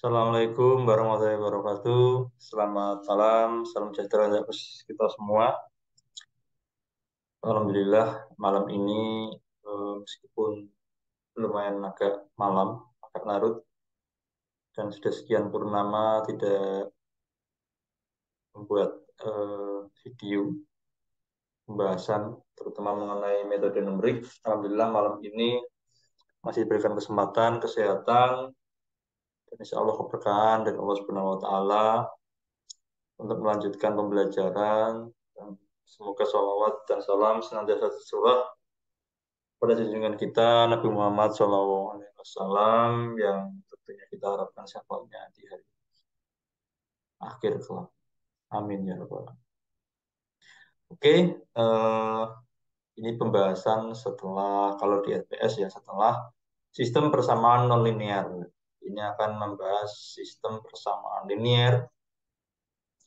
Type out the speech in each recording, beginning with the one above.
Assalamualaikum warahmatullahi wabarakatuh. Selamat malam, salam sejahtera untuk kita semua. Alhamdulillah malam ini meskipun lumayan agak malam, agak larut dan sudah sekian purnama tidak membuat video pembahasan terutama mengenai metode numerik. Alhamdulillah malam ini masih diberikan kesempatan, kesehatan, dan insya Allah keberkahan dari Allah Subhanahu Wa Taala untuk melanjutkan pembelajaran. Dan semoga sholawat dan salam senantiasa tercurah pada junjungan kita Nabi Muhammad SAW yang tentunya kita harapkan syafaatnya di hari akhir kelak. Amin ya rabbal alamin. Oke, ini pembahasan setelah kalau di SPS ya setelah sistem persamaan nonlinear. Ini akan membahas sistem persamaan linear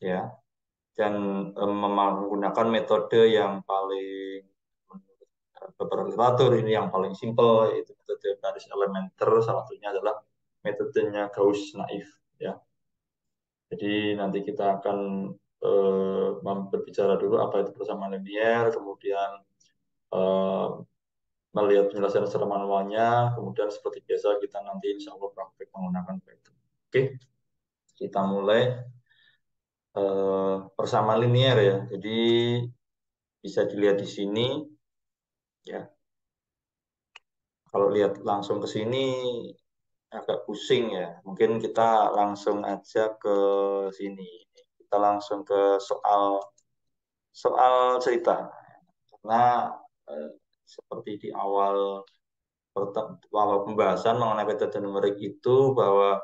ya dan menggunakan metode yang paling menurut beberapa literatur ini yang paling simpel yaitu metode garis elementer, salah satunya adalah metodenya Gauss-Naif ya. Jadi nanti kita akan berbicara dulu apa itu persamaan linear, kemudian eh, melihat penjelasan secara manualnya, kemudian seperti biasa kita nanti insya Allah praktek menggunakan itu. Oke, kita mulai persamaan linear ya. Jadi bisa dilihat di sini ya. Kalau lihat langsung ke sini agak pusing ya. Mungkin kita langsung aja ke sini. Kita langsung ke soal soal cerita. Karena eh, seperti di awal pembahasan mengenai metode numerik itu bahwa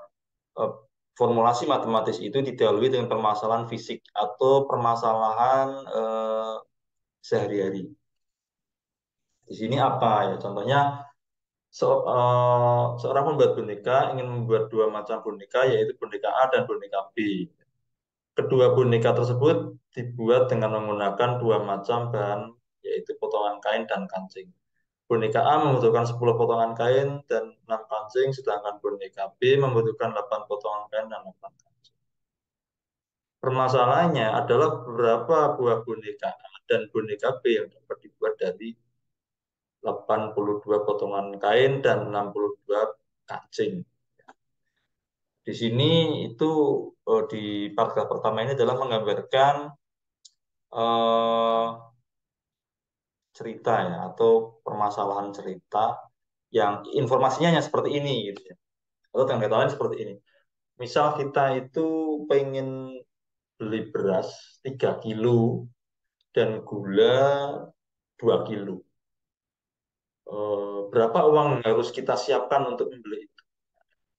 eh, formulasi matematis itu didahului dengan permasalahan fisik atau permasalahan sehari-hari. Di sini apa ya? Contohnya seorang pembuat boneka ingin membuat dua macam boneka, yaitu boneka A dan boneka B. Kedua boneka tersebut dibuat dengan menggunakan dua macam bahan, yaitu potongan kain dan kancing. Boneka A membutuhkan 10 potongan kain dan 6 kancing, sedangkan boneka B membutuhkan 8 potongan kain dan 8 kancing. Permasalahannya adalah beberapa buah boneka A dan boneka B yang dapat dibuat dari 82 potongan kain dan 62 kancing. Di sini itu di paragraf pertama ini adalah menggambarkan eh, cerita ya atau permasalahan cerita yang informasinya hanya seperti ini gitu ya. Atau yang kata lain seperti ini. Misal kita itu pengen beli beras 3 kilo dan gula 2 kilo. Berapa uang yang harus kita siapkan untuk membeli itu?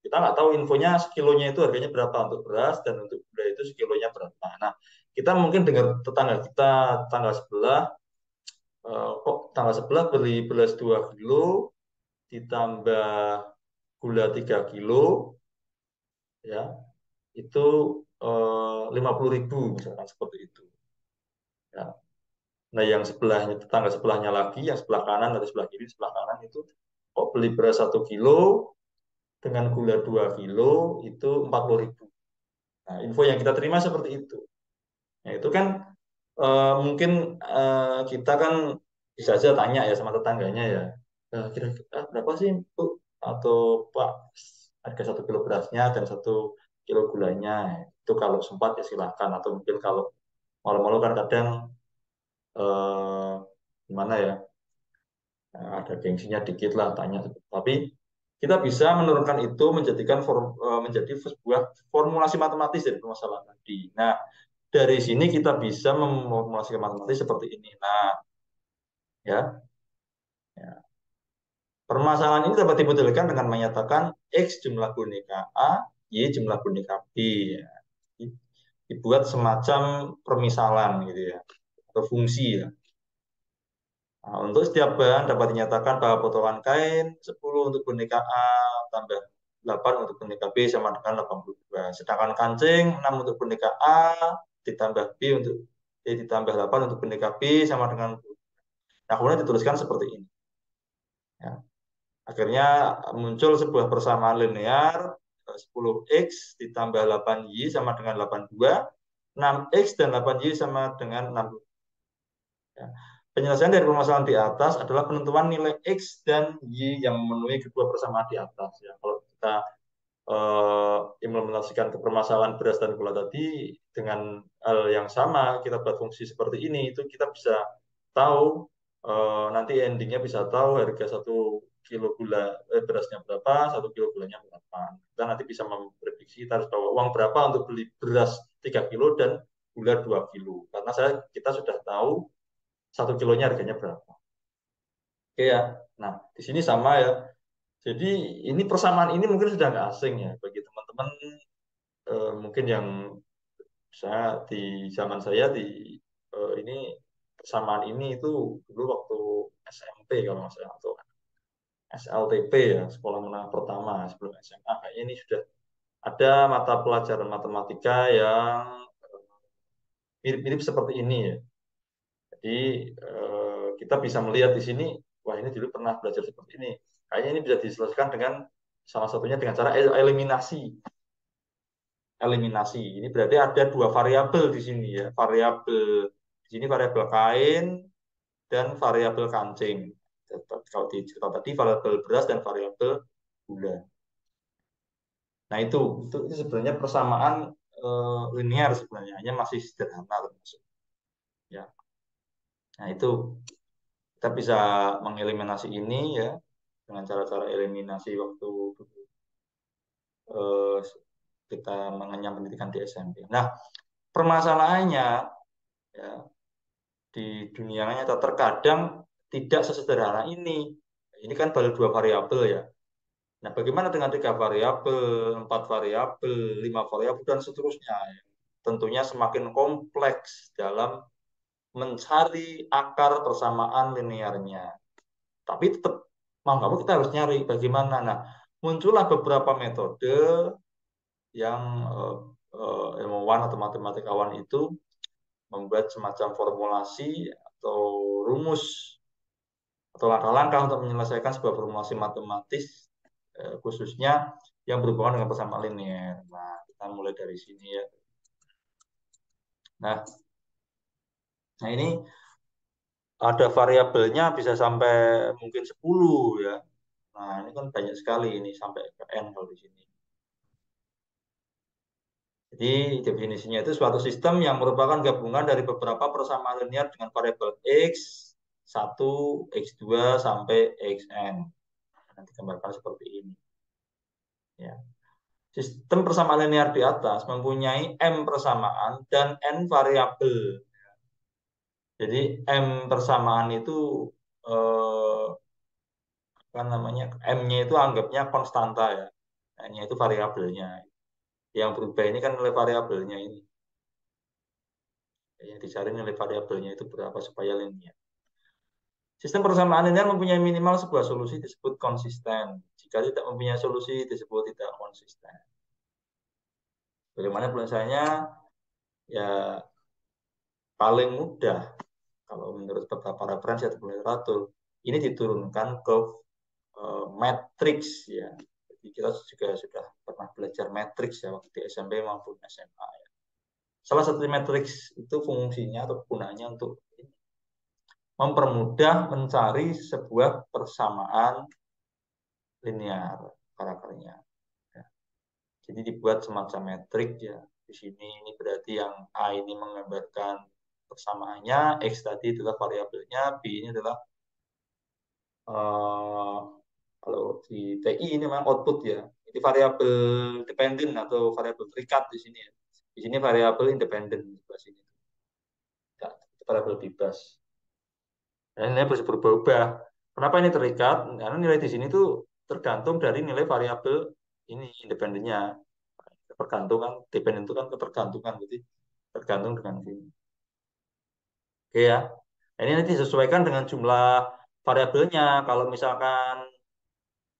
Kita nggak tahu infonya sekilonya itu harganya berapa untuk beras dan untuk gula itu sekilonya berapa. Nah, kita mungkin dengar tetangga kita, tetangga sebelah, kok tetangga sebelah beli beras 2 kilo ditambah gula 3 kilo, ya itu 50.000 misalkan seperti itu. Ya. Nah, yang sebelahnya tetangga sebelahnya lagi, yang sebelah kanan atau sebelah kiri, sebelah kanan itu kok beli beras 1 kilo dengan gula 2 kilo itu 40.000. Nah, info yang kita terima seperti itu. Nah, itu kan mungkin kita kan bisa saja tanya ya sama tetangganya ya, kira-kira berapa sih Bu atau Pak harga 1 kilo berasnya dan 1 kilo gulanya. Itu kalau sempat ya silahkan, atau mungkin kalau malu-malu kan kadang eh, gimana ya, ada gengsinya dikit lah tanya. Tapi kita bisa menurunkan itu menjadi sebuah formulasi matematis dari permasalahan tadi. Nah, dari sini kita bisa memformulasikan matematis seperti ini. Nah, ya, ya. Permasalahan ini dapat dibetulkan dengan menyatakan X jumlah boneka A, Y jumlah boneka B. Ya. Dibuat semacam permisalan gitu ya, atau fungsi ya. Nah, untuk setiap bahan dapat dinyatakan bahwa potongan kain 10 untuk boneka A tambah 8 untuk boneka B sama dengan 82. Sedangkan kancing 6 untuk boneka A ditambah B untuk ditambah 8 untuk boneka B sama dengan. Nah, kemudian dituliskan seperti ini. Ya. Akhirnya muncul sebuah persamaan linear 10x ditambah 8y sama dengan 82, 6x dan 8y sama dengan 60. Ya. Penyelesaian dari permasalahan di atas adalah penentuan nilai x dan y yang memenuhi kedua persamaan di atas. Ya. Kalau kita implementasikan ke permasalahan beras dan gula tadi dengan hal yang sama, kita buat fungsi seperti ini, itu kita bisa tahu nanti endingnya bisa tahu harga 1 kilo gula berasnya berapa, 1 kilo gulanya berapa. Kita nanti bisa memprediksi kita harus bawa uang berapa untuk beli beras 3 kilo dan gula 2 kilo. Karena kita sudah tahu 1 kilonya harganya berapa. Oke ya. Nah, di sini sama ya. Jadi ini persamaan ini mungkin sudah nggak asing ya bagi teman-teman mungkin yang saya di zaman saya di ini persamaan ini itu dulu waktu SMP kalau nggak salah atau SLTP ya sekolah menengah pertama sebelum SMA kayaknya ini sudah ada mata pelajaran matematika yang mirip-mirip seperti ini ya. Jadi kita bisa melihat di sini wah ini dulu pernah belajar seperti ini. Kayaknya ini bisa diselesaikan dengan salah satunya dengan cara eliminasi. Eliminasi. Ini berarti ada dua variabel di sini ya. Variabel di sini variabel kain dan variabel kancing. Kalau di cerita tadi variabel beras dan variabel gula. Nah itu sebenarnya persamaan linear sebenarnya hanya masih sederhana termasuk. Ya. Nah itu kita bisa mengeliminasi ini ya dengan cara-cara eliminasi waktu eh, kita mengenyam pendidikan di SMP. Nah permasalahannya ya, di dunia nyata terkadang tidak sesederhana ini. Ini kan baru dua variabel ya. Nah, bagaimana dengan 3 variabel, 4 variabel, 5 variabel dan seterusnya? Tentunya semakin kompleks dalam mencari akar persamaan linearnya. Tapi tetap mau nggak mau kita harus nyari bagaimana. Nah, muncullah beberapa metode yang ilmuwan atau matematikawan itu membuat semacam formulasi atau rumus atau langkah-langkah untuk menyelesaikan sebuah formulasi matematis khususnya yang berhubungan dengan persamaan linear. Nah, kita mulai dari sini ya. Nah, ini ada variabelnya bisa sampai mungkin 10 ya. Nah, ini kan banyak sekali ini sampai ke N kalau di sini. Jadi definisinya itu suatu sistem yang merupakan gabungan dari beberapa persamaan linear dengan variabel X1, X2 sampai Xn. Nanti gambarkan seperti ini. Ya. Sistem persamaan linear di atas mempunyai M persamaan dan N variabel. Jadi M persamaan itu apa namanya M-nya itu anggapnya konstanta ya. N-nya itu variabelnya. Yang berubah ini kan nilai variabelnya ini. Yang dicari nilai variabelnya itu berapa supaya linear. Sistem persamaan linear mempunyai minimal sebuah solusi disebut konsisten. Jika tidak mempunyai solusi disebut tidak konsisten. Bagaimana penyelesaiannya? Ya paling mudah kalau menurut beberapa referensi atau literatur ini diturunkan ke matriks ya. Jadi kita juga sudah pernah belajar matriks ya waktu di SMP maupun SMA ya. Salah satu matriks itu fungsinya atau gunanya untuk mempermudah mencari sebuah persamaan linear karakternya. Ya. Jadi dibuat semacam metrik ya. Di sini ini berarti yang A ini menggambarkan persamaannya, X tadi adalah variabelnya, B ini adalah kalau di TI ini memang output ya. Ini variabel dependent atau variabel terikat di sini ya. Di sini variabel independen di sini. Ya, variabel bebas. Dan ini bisa berubah-ubah. Kenapa ini terikat? Karena nilai di sini tuh tergantung dari nilai variabel ini independennya. Pergantungan, dependen itu kan ketergantungan, berarti tergantung dengan sini. Oke ya. Ini nanti disesuaikan dengan jumlah variabelnya. Kalau misalkan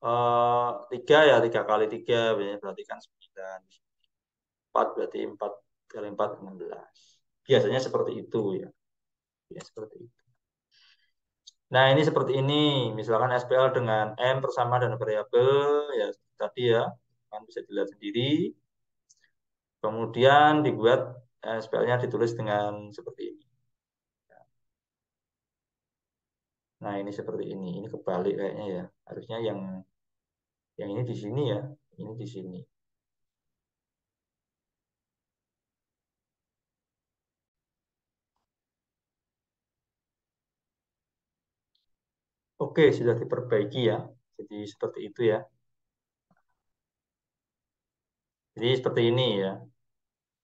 3 ya 3 kali 3 berarti kan 9. 4 berarti 4 kali 4 16. Biasanya seperti itu ya. Ya seperti itu. Nah ini seperti ini. Misalkan SPL dengan M bersama dan variabel ya tadi ya. Kan bisa dilihat sendiri. Kemudian dibuat SPL-nya ditulis dengan seperti ini. Nah, ini seperti ini. Ini kebalik kayaknya ya. Harusnya yang ini di sini ya. Ini di sini. Oke, sudah diperbaiki ya. Jadi seperti itu ya. Jadi seperti ini ya.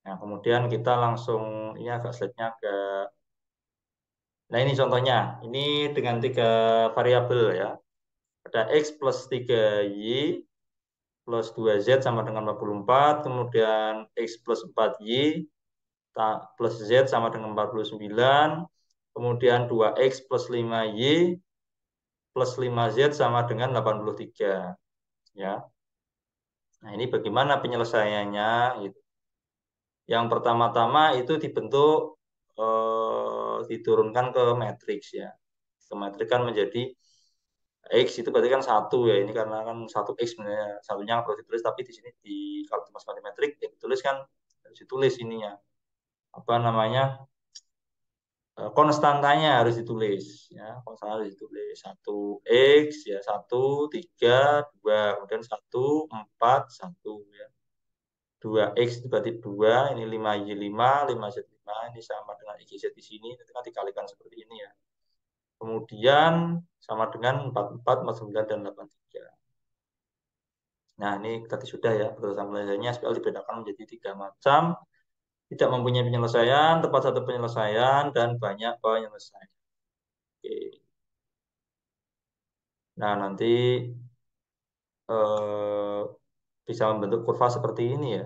Nah, kemudian kita langsung, ini agak slide-nya agak. Nah, ini contohnya. Ini dengan 3 variabel ya. Ada X plus 3Y plus 2Z sama dengan 44. Kemudian X plus 4Y plus Z sama dengan 49. Kemudian 2X plus 5Y plus 5Z sama dengan 83. Ya. Nah, ini bagaimana penyelesaiannya? Gitu. Yang pertama-tama itu dibentuk diturunkan ke matriks ya. Ke matriks kan menjadi X itu berarti kan satu ya. Ini karena kan satu X sebenarnya satunya perlu ditulis tapi di sini di kalau di matematik ya ditulis kan harus ditulis ininya apa namanya konstantanya harus ditulis ya konstantanya harus ditulis satu X ya satu tiga dua kemudian satu empat satu ya 2X itu berarti 2, ini 5Y5, 5Z5, ini sama dengan XZ di sini, nanti kan dikalikan seperti ini ya. Kemudian sama dengan 44, 49, dan 83. Nah, ini tadi sudah ya, berdasarkan penyelesaiannya, SPL dibedakan menjadi 3 macam, tidak mempunyai penyelesaian, tepat satu penyelesaian, dan banyak penyelesaian. Oke. Nah, nanti eh, bisa membentuk kurva seperti ini ya.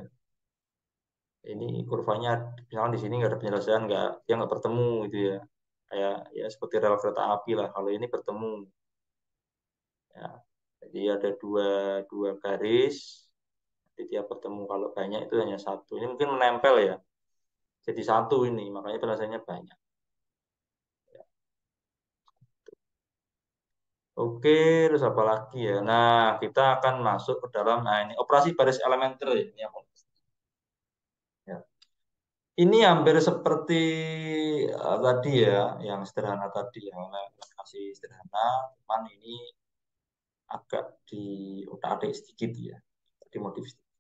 Ini kurvanya misalnya di sini nggak ada penyelesaian nggak dia nggak bertemu gitu ya kayak ya seperti rel kereta api lah kalau ini bertemu ya jadi ada dua dua garis jadi dia bertemu kalau banyak itu hanya satu ini mungkin menempel ya jadi satu ini makanya penyelesaiannya banyak ya. Oke terus apa lagi ya nah kita akan masuk ke dalam nah ini operasi baris elementer ya. Ini yang ya. Ini hampir seperti tadi ya, yang sederhana tadi ya, masih sederhana, cuman ini agak diutak-atik sedikit ya, dimodif sedikit.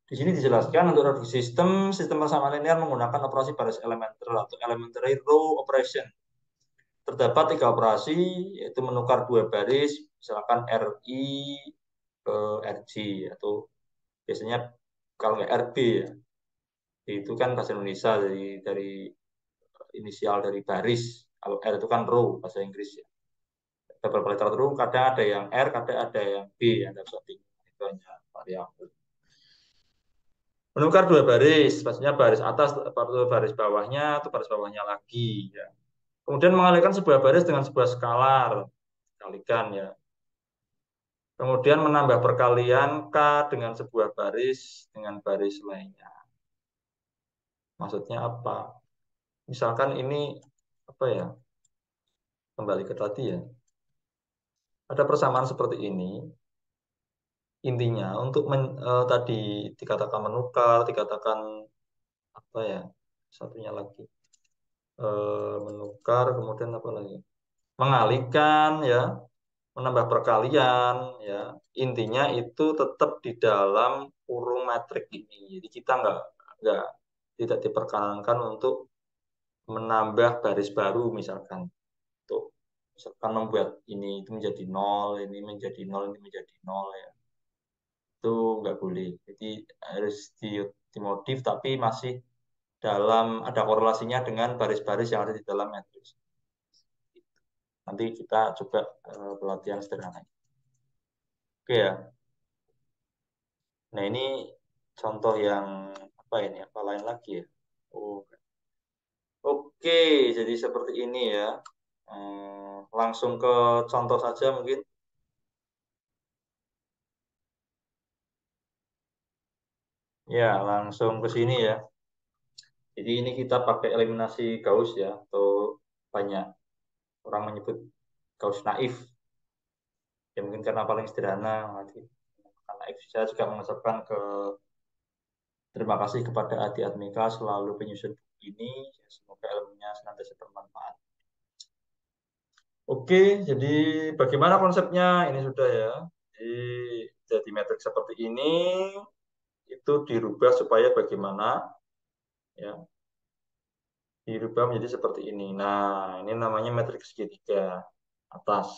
Di sini dijelaskan untuk logik sistem, sistem persamaan linear menggunakan operasi baris elementer atau elementary row operation. Terdapat 3 operasi, yaitu menukar 2 baris, misalkan RI ke RJ, atau biasanya kalau nggak RB ya, itu kan bahasa Indonesia dari inisial dari baris. Kalau R itu kan row bahasa Inggris ya. Beberapa literatur kadang ada yang R, kadang ada yang B, yang ada bingung. Itu hanya variabel. Menukar 2 baris, maksudnya baris atas atau baris bawahnya atau baris bawahnya lagi. Ya. Kemudian mengalihkan sebuah baris dengan sebuah skalar, kalikan ya. Kemudian menambah perkalian K dengan sebuah baris dengan baris lainnya. Maksudnya apa? Misalkan ini apa ya? Kembali ke tadi ya. Ada persamaan seperti ini, intinya untuk tadi dikatakan menukar, dikatakan apa ya, satunya lagi menukar, kemudian apa lagi, mengalihkan ya, menambah perkalian ya, intinya itu tetap di dalam kurung metrik ini. Jadi kita nggak tidak diperkenankan untuk menambah baris baru misalkan, untuk misalkan membuat ini itu menjadi nol, ini menjadi nol, ini menjadi nol ya itu nggak boleh. Jadi harus dimodif tapi masih dalam ada korelasinya dengan baris-baris yang ada di dalam matriks. Nanti kita coba pelatihan sederhana. Oke ya. Nah ini contoh yang apa ini? Apa lain lagi ya? Oh, oke. Jadi seperti ini ya. Langsung ke contoh saja mungkin. Ya langsung ke sini ya. Jadi ini kita pakai eliminasi Gauss ya, atau banyak orang menyebut Gauss naif. Ya mungkin karena paling sederhana, nanti karena Saya juga mengucapkan terima kasih kepada Adi Admika selalu penyusun buku ini. Semoga ilmunya senantiasa bermanfaat. Oke, jadi bagaimana konsepnya? Ini sudah ya. Jadi metrik seperti ini itu dirubah supaya bagaimana? Ya, dirubah menjadi seperti ini. Nah, ini namanya metrik segitiga atas.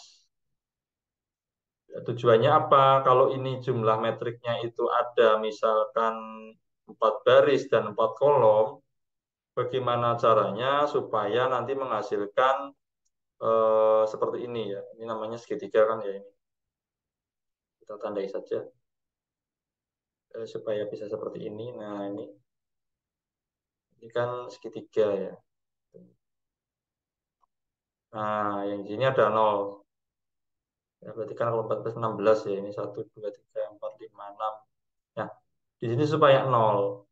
Tujuannya apa? Kalau ini jumlah metriknya itu ada misalkan 4 baris dan 4 kolom, bagaimana caranya supaya nanti menghasilkan seperti ini ya. Ini namanya segitiga kan ya ini. Kita tandai saja supaya bisa seperti ini. Nah, ini kan segitiga ya. Nah, yang di sini ada 0. Ya, berarti kan kalau 14, 16 ya. Ini 1, 2, 3, 4, 5, 6. Nah, di sini supaya 0.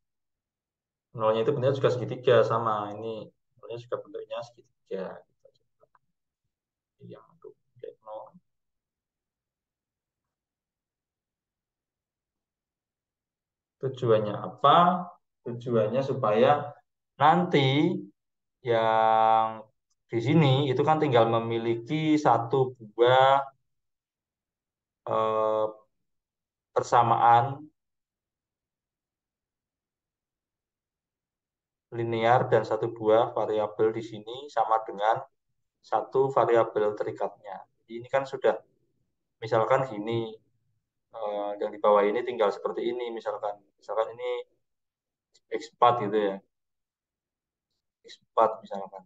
Nolnya itu bentuknya juga segitiga sama. Ini nolnya juga bentuknya segitiga. Yang untuk nol. Tujuannya apa? Tujuannya supaya nanti yang di sini itu kan tinggal memiliki satu buah eh, persamaan linear dan satu buah variabel di sini sama dengan satu variabel terikatnya. Jadi ini kan sudah misalkan gini yang di bawah ini tinggal seperti ini misalkan ini X4 gitu ya. X4 misalkan.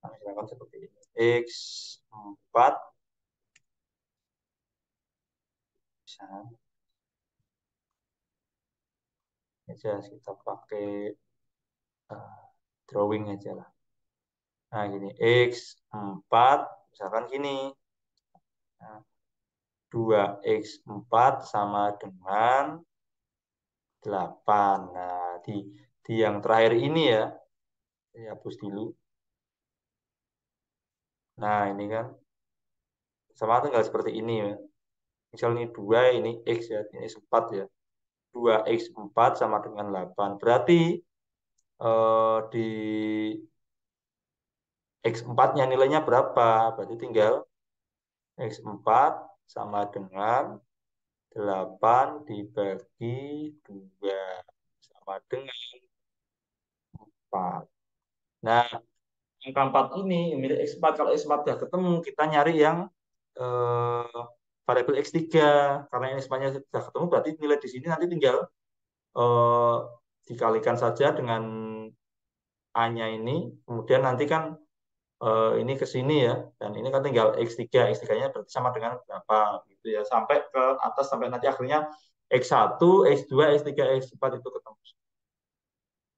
Nah, misalkan seperti ini. X4 bisa aja kita pakai uh, drawing aja lah. Nah, gini X4 misalkan gini. Nah, 2X4 sama dengan 8. Nah, di yang terakhir ini ya, saya hapus dulu. Nah, ini kan sama tinggal seperti ini ya. Misal ini 2, ini X ya, ini 4 ya. 2X4 sama dengan 8. Berarti di X4-nya nilainya berapa? Berarti tinggal X4 sama dengan 8 dibagi 2 sama dengan 4. Nah, angka 4 ini milik X4. Kalau X4 sudah ketemu, kita nyari yang variabel X3. Karena yang X4-nya sudah ketemu, berarti nilai di sini nanti tinggal eh, dikalikan saja dengan A-nya ini. Kemudian nanti kan ini ke sini ya. Dan ini kan tinggal X3. X3-nya berarti sama dengan berapa gitu ya. Sampai ke atas, sampai nanti akhirnya X1, X2, X3, X4 itu ketemu.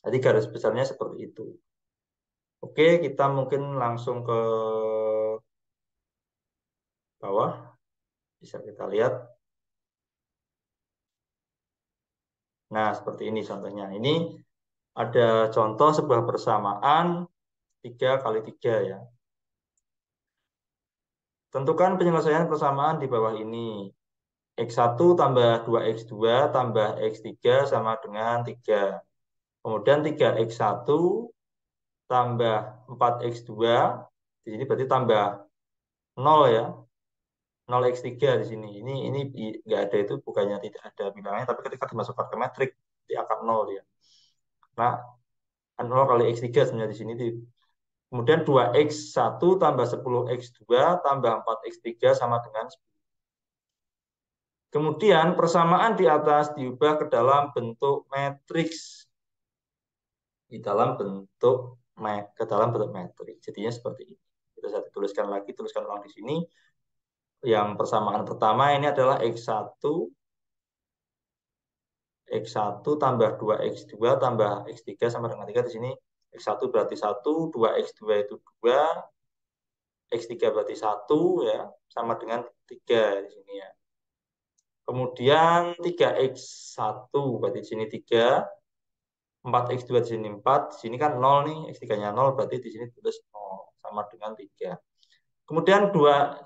Jadi garis besarnya seperti itu. Oke, kita mungkin langsung ke bawah. Bisa kita lihat. Nah, seperti ini contohnya. Ini ada contoh sebuah persamaan 3 kali 3 ya. Tentukan penyelesaian persamaan di bawah ini. X1 tambah 2X2 tambah X3 sama dengan 3. Kemudian 3X1 tambah 4X2. Di sini berarti tambah 0 ya. 0X3 di sini. Ini nggak ada, itu bukannya tidak ada bilangannya, tapi ketika dimasukkan ke metrik, di akan 0 ya. Nah, 0 kali X3 sebenarnya di sini. Kemudian 2X1 tambah 10X2 tambah 4X3 sama dengan 10. Kemudian persamaan di atas diubah ke dalam bentuk matriks. Ke dalam bentuk matriks. Jadinya seperti ini. Kita saya tuliskan lagi, tuliskan ulang di sini. Yang persamaan pertama ini adalah X1 tambah 2X2 tambah X3 sama dengan 3. Di sini X1 berarti 1, 2X2 itu 2, X3 berarti 1 ya, sama dengan 3 di sini ya. Kemudian 3X1 berarti di sini 3, 4X2 di sini 4, di sini kan 0 nih, X3-nya 0 berarti di sini tulis 0 sama dengan 3. Kemudian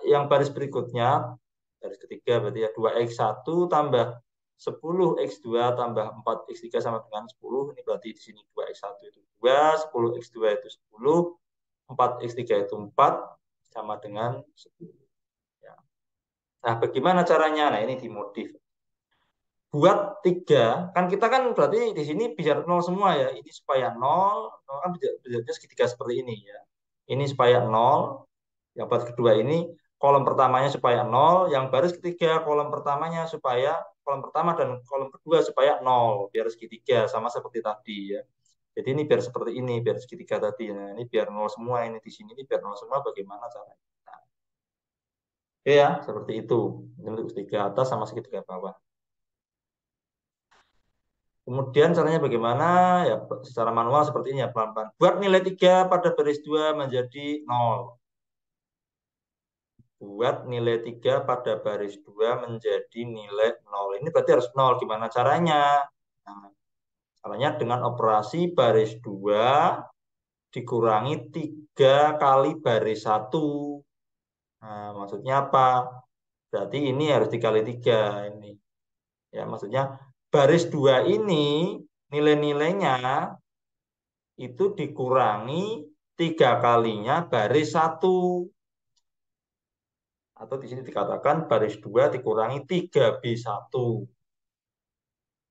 yang baris berikutnya Garis ketiga berarti ya 2x1 tambah 10x2 tambah 4x3 sama dengan 10. Ini berarti di sini 2x1 itu 2, 10x2 itu 10, 4x3 itu 4, sama dengan 10. Ya. Nah, bagaimana caranya? Nah, ini dimodif. Buat 3, kan kita kan berarti di sini biar 0 semua ya. Ini supaya 0, 0 kan biasanya segitiga seperti ini ya. Ini supaya 0, yang baris kedua ini kolom pertamanya supaya 0, yang baris ketiga kolom pertamanya supaya kolom pertama dan kolom kedua supaya 0, biar segitiga sama seperti tadi ya. Jadi ini biar seperti ini, biar segitiga tadi. Nah, ini biar 0 semua, ini di sini ini biar 0 semua bagaimana caranya? Nah, oke ya, seperti itu. Ini untuk segitiga atas sama segitiga bawah. Kemudian caranya bagaimana? Ya secara manual seperti ini ya, pelan-pelan. Buat nilai 3 pada baris 2 menjadi 0. Buat nilai 3 pada baris 2 menjadi nilai 0. Ini berarti harus 0. Gimana caranya? Nah, caranya dengan operasi baris 2 dikurangi 3 kali baris 1. Nah, maksudnya apa? Berarti ini harus dikali 3. Ini. Ya, maksudnya baris 2 ini nilai-nilainya itu dikurangi 3 kalinya baris 1. Atau di sini dikatakan baris 2 dikurangi 3B1.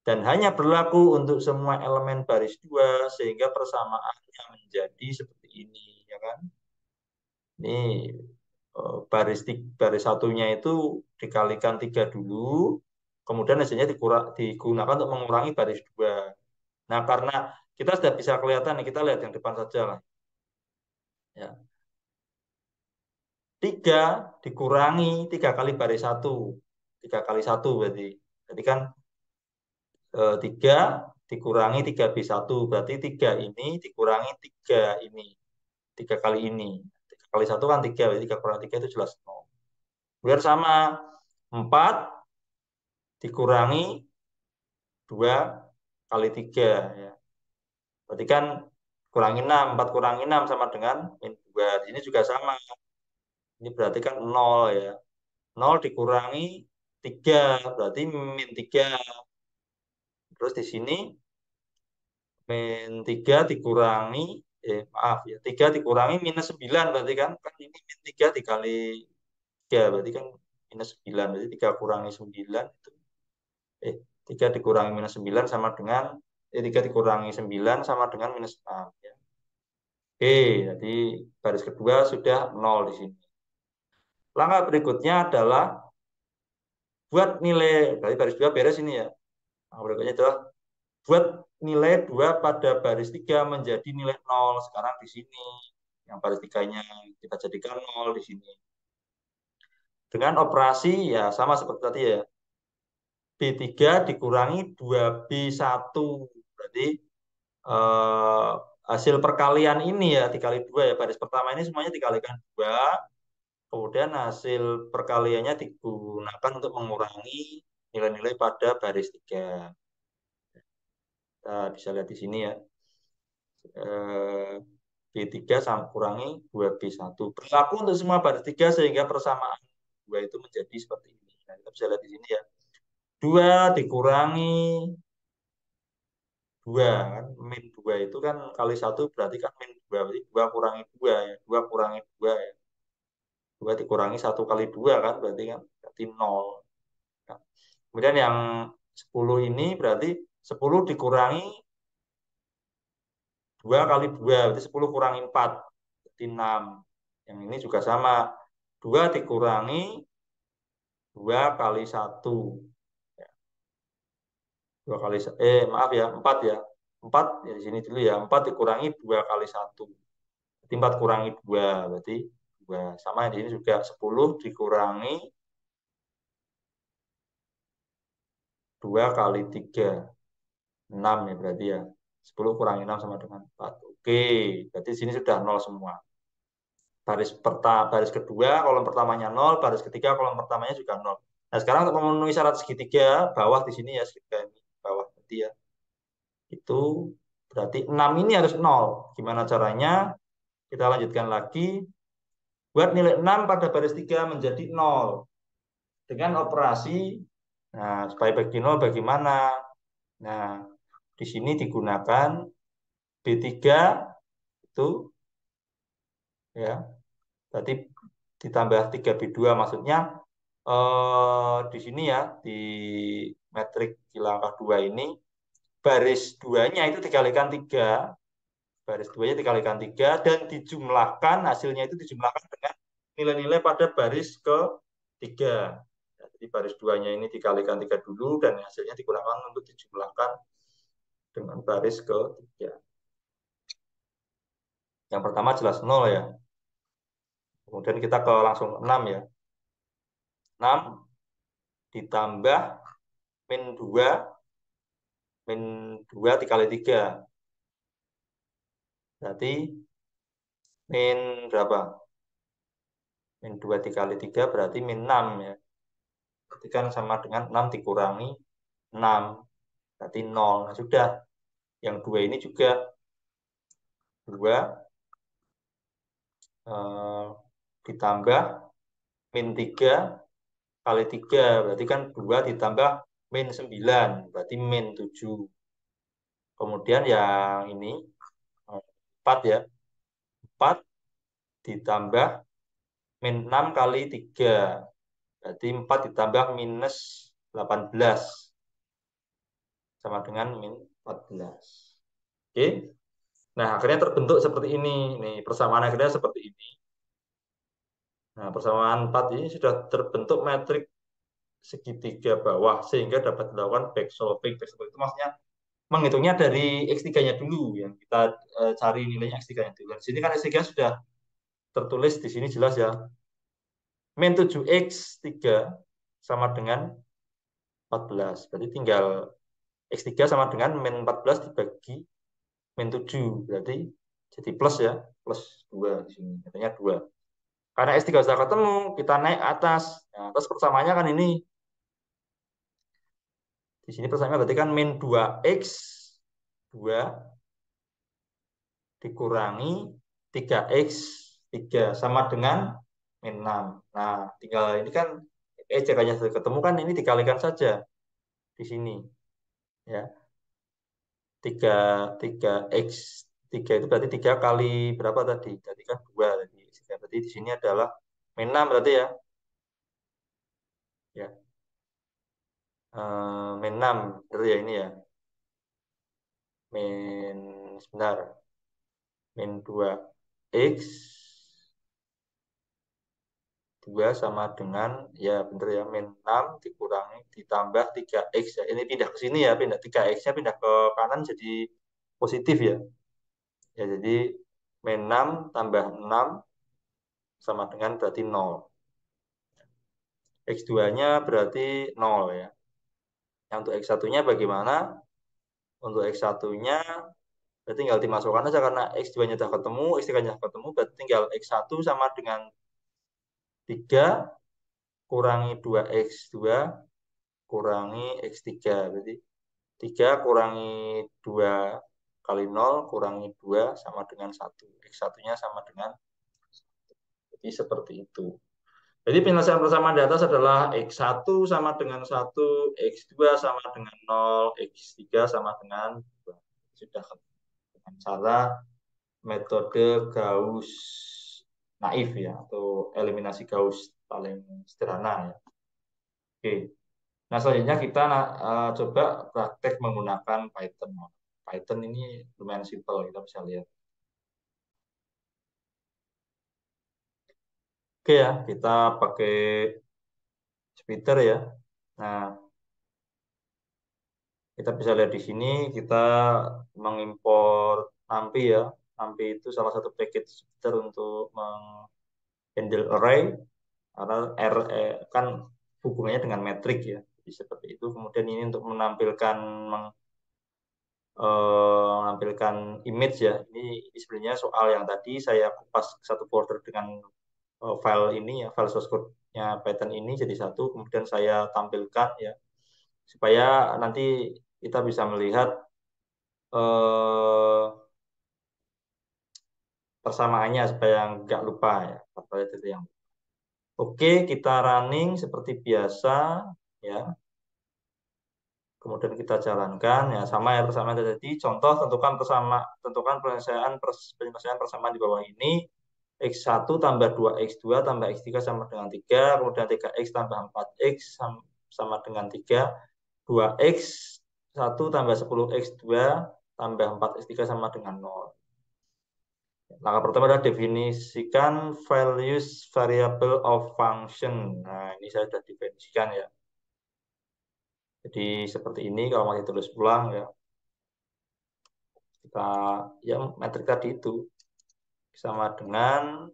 Dan hanya berlaku untuk semua elemen baris 2 sehingga persamaannya menjadi seperti ini. Ya kan? Ini baris satunya itu dikalikan 3 dulu, kemudian hasilnya digunakan untuk mengurangi baris 2. Nah, karena kita sudah bisa kelihatan, kita lihat yang depan saja lah. Ya. 3 dikurangi 3 kali baris 1. 3 kali 1 berarti. Jadi kan 3 dikurangi 3B1. Berarti 3 ini dikurangi 3 ini. 3 kali ini. 3 kali 1 kan 3. Berarti 3 kurang 3 itu jelas 0. Biar sama. 4 dikurangi 2 kali 3. Ya. Berarti kan kurangi 6. 4 kurangi 6 sama dengan min 2. Di sini juga sama. Ini berarti kan 0 ya. 0 dikurangi 3, berarti min 3. Terus di sini min 3 dikurangi, maaf ya, 3 dikurangi minus 9, berarti kan ini min 3 dikali 3, berarti kan minus 9, berarti 3 kurangi 9, itu, 3 dikurangi minus 9 sama dengan, 3 dikurangi 9 sama dengan minus 6. Ya. Oke, jadi baris kedua sudah 0 di sini. Langkah berikutnya adalah buat nilai, berarti baris 2 beres ini ya. Langkah berikutnya adalah buat nilai 2 pada baris 3 menjadi nilai 0. Sekarang di sini. Yang baris 3-nya kita jadikan 0 di sini. Dengan operasi ya sama seperti tadi ya. B3 dikurangi 2B1. Berarti eh, hasil perkalian ini ya dikali 2 ya. Baris pertama ini semuanya dikalikan 2. Kemudian hasil perkaliannya digunakan untuk mengurangi nilai-nilai pada baris 3. Kita bisa lihat di sini ya. B3 sama kurangi 2B1. Berlaku untuk semua baris 3 sehingga persamaan 2 itu menjadi seperti ini. Nah, kita bisa lihat di sini ya. 2 dikurangi 2 kan, min 2 itu kan kali 1 berarti kan min 2, berarti 2 kurangi 2 ya. 2 kurangi 2 ya. 2 dikurangi 1 kali 2 kan berarti 0. Nah, kemudian yang 10 ini berarti 10 dikurangi 2 kali 2, berarti 10 kurangi 4, berarti 6. Yang ini juga sama. 2 dikurangi 2 kali 1. 2 kali, maaf ya, 4 ya. 4, ya di sini dulu ya. 4 dikurangi 2 kali 1. Berarti 4 kurangi 2, berarti 2. Sama di sini juga 10 dikurangi 2 kali 3. 6 ya berarti ya. 10 kurangi 6 sama dengan 4. Oke, berarti di sini sudah 0 semua. Baris kedua, kolom pertamanya 0, baris ketiga, kolom pertamanya juga 0. Nah, sekarang untuk memenuhi syarat segitiga, bawah di sini ya, segitiga ini, bawah berarti ya. Itu berarti 6 ini harus 0. Gimana caranya? Kita lanjutkan lagi. Buat nilai 6 pada baris 3 menjadi 0. dengan operasi. Nah, supaya bagi nol bagaimana? Nah, di sini digunakan B3 itu ya, berarti ditambah 3B2 maksudnya di sini ya di metrik di langkah 2 ini baris 2-nya itu dikalikan 3, baris 2-nya dikalikan 3 dan dijumlahkan, hasilnya itu dijumlahkan dengan nilai-nilai pada baris ke-3. Ya, jadi baris 2-nya ini dikalikan 3 dulu dan hasilnya digunakan untuk dijumlahkan dengan baris ke-3. Yang pertama jelas 0 ya. Kemudian kita ke langsung 6 ya. 6 ditambah min 2, min 2 dikali 3. Berarti min berapa? Min 2 dikali 3 berarti min 6 ya. Berarti kan sama dengan 6 dikurangi 6. Berarti 0. Nah, sudah. Yang 2 ini juga 2 eh, ditambah min 3 kali 3. Berarti kan 2 ditambah min 9. Berarti min 7. Kemudian yang ini 4 ya. 4 ditambah min 6 kali 3. Berarti 4 ditambah minus 18. Sama dengan min 14. Oke. Nah, akhirnya terbentuk seperti ini. Nih, persamaan akhirnya seperti ini. Nah, persamaan 4 ini sudah terbentuk metrik segitiga bawah sehingga dapat dilakukan back solving. Back solving itu maksudnya menghitungnya dari X3-nya dulu yang kita cari nilainya X3-nya dulu. Dan di sini kan X3 sudah tertulis di sini jelas ya. Min 7X3 sama dengan 14. Berarti tinggal X3 sama dengan min 14 dibagi min 7. Berarti jadi plus ya, plus 2 di sini. Katanya 2. Karena S3 sudah ketemu, kita naik atas. Nah, terus persamaannya kan ini. Di sini persamaannya berarti kan min 2X 2 dikurangi 3X 3 sama dengan min 6. Nah, tinggal ini kan jadinya sudah ketemu kan ini dikalikan saja di sini. Ya, 3 3X 3 itu berarti 3 kali berapa tadi? Tadi kan 2 tadi. Berarti di sini adalah min 6 berarti ya. Ya. Min 6 berarti ya ini ya. Min sebentar. Min 2X 2 sama dengan ya bener ya min 6 dikurangi ditambah 3X ya. Ini pindah ke sini ya, pindah 3X-nya pindah ke kanan jadi positif ya. Ya jadi min 6 tambah 6 sama dengan berarti 0. X2-nya berarti 0 ya. Yang untuk X1-nya bagaimana? Untuk X1-nya berarti tinggal dimasukkan aja karena X2-nya sudah ketemu, X3-nya sudah ketemu, berarti tinggal X1 sama dengan 3 kurangi 2X2 kurangi X3. Berarti 3 kurangi 2 kali 0 kurangi 2 sama dengan 1. X1-nya sama dengan, jadi seperti itu. Jadi penyelesaian persamaan di atas adalah X1 sama dengan 1, X2 sama dengan 0, X3 sama dengan 2. Sudah dengan cara metode Gauss naif ya, atau eliminasi Gauss paling sederhana ya. Oke. Nah, selanjutnya kita coba praktek menggunakan Python. Python ini lumayan simpel, kita bisa lihat. Oke ya, kita pakai Jupyter ya. Nah, kita bisa lihat di sini, kita mengimpor NumPy ya. NumPy itu salah satu package Jupyter untuk menghandle array, karena R kan hubungannya dengan metrik ya. Jadi seperti itu. Kemudian ini untuk menampilkan image ya. Ini sebenarnya soal yang tadi saya kupas satu folder dengan file ini ya, file source code-nya Python ini jadi satu, kemudian saya tampilkan ya, supaya nanti kita bisa melihat eh, persamaannya supaya nggak lupa ya. Apa itu yang Oke, kita running seperti biasa ya. Kemudian kita jalankan ya sama ya persamaan jadi contoh tentukan penyelesaian persamaan di bawah ini x1 tambah 2x2 tambah x3 sama dengan 3 kemudian 3x tambah 4x sama dengan 3 2x 1 tambah 10x2 tambah 4x3 sama dengan 0. Langkah pertama adalah definisikan values variable of function. Nah, ini saya sudah definisikan ya. Jadi seperti ini kalau mau ditulis ulang ya. Kita ya metrik tadi itu sama dengan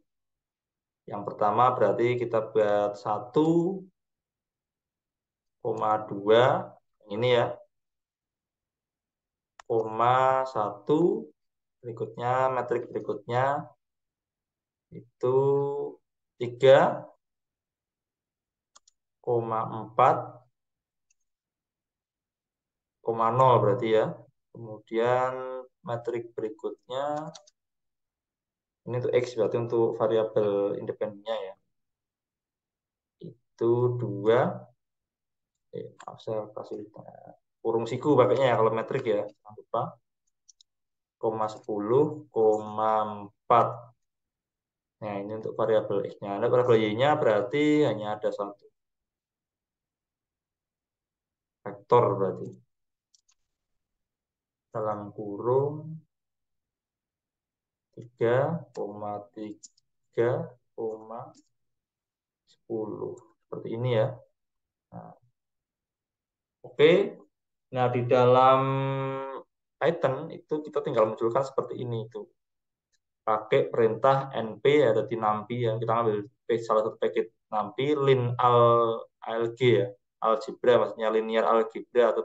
yang pertama berarti kita buat 1,2 ini ya, koma 1 berikutnya metrik berikutnya itu 3,4 koma 0 berarti ya. Kemudian metrik berikutnya ini untuk X berarti untuk variabel independennya ya. Itu 2 maaf saya kasih kurung siku pakainya ya kalau metrik ya. Jangan lupa. Koma 10, koma 4. Nah, ini untuk variabel X-nya. Nah, variabel Y-nya berarti hanya ada satu. Vektor berarti. Dalam kurung 3,3,10. Seperti ini ya. Nah, oke. Nah, di dalam Python itu kita tinggal munculkan seperti ini itu. Pakai perintah np atau numpy yang kita ambil salah satu paket numpy alg ya. Algebra maksudnya linear algebra atau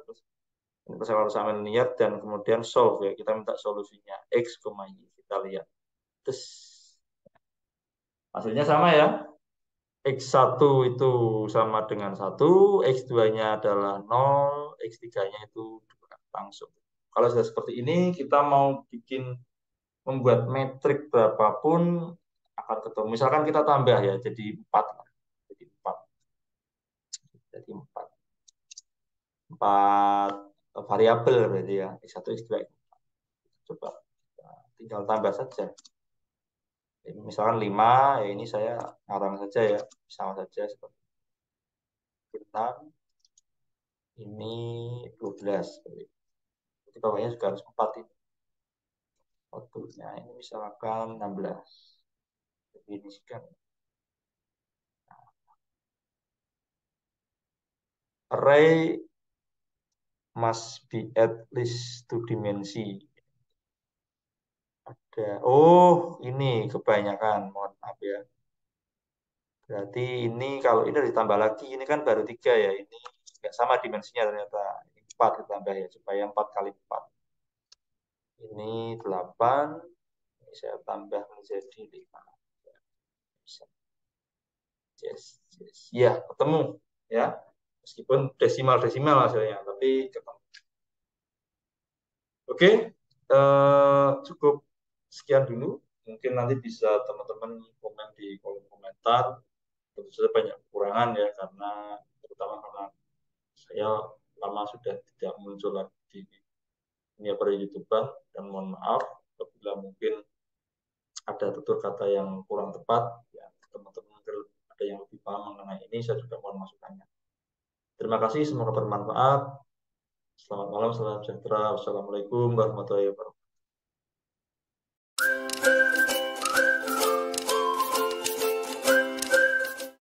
persamaan sama linear dan kemudian solve ya. Kita minta solusinya x, y. Kita lihat. Terus hasilnya sama ya. X1 itu sama dengan 1, X2-nya adalah 0, X3-nya itu 2 langsung. Kalau sudah seperti ini, kita mau membuat metrik berapapun akan ketemu. Misalkan kita tambah ya, jadi 4. Jadi 4. Jadi 4. 4 variabel berarti ya. X1, X2, X4. Coba tinggal tambah saja. Misalkan 5, ya ini saya ngarang saja ya. Sama saja seperti 6, ini 12. Jadi bawahnya juga harus 4 ini. Outputnya ini misalkan 16. Definisikan. Array must be at least 2 dimensi. Oh, ini kebanyakan. Mohon maaf ya. Berarti ini kalau ini ditambah lagi, ini kan baru 3 ya. Ini nggak sama dimensinya ternyata. Ini 4 ditambah ya, supaya 4 kali 4. Ini 8. Ini saya tambah menjadi 5. Yes. Ya, ketemu. Ya, meskipun desimal-desimal hasilnya, tapi ketemu. Oke, cukup sekian dulu. Mungkin nanti bisa teman-teman komen di kolom komentar. Tentu saja banyak kekurangan ya, karena terutama karena saya lama sudah tidak muncul lagi di dunia per YouTuber dan mohon maaf apabila mungkin ada tutur kata yang kurang tepat. Ya, teman-teman ada yang lebih paham mengenai ini, saya juga mohon masukannya. Terima kasih, semoga bermanfaat. Selamat malam, salam sejahtera. Wassalamualaikum warahmatullahi wabarakatuh.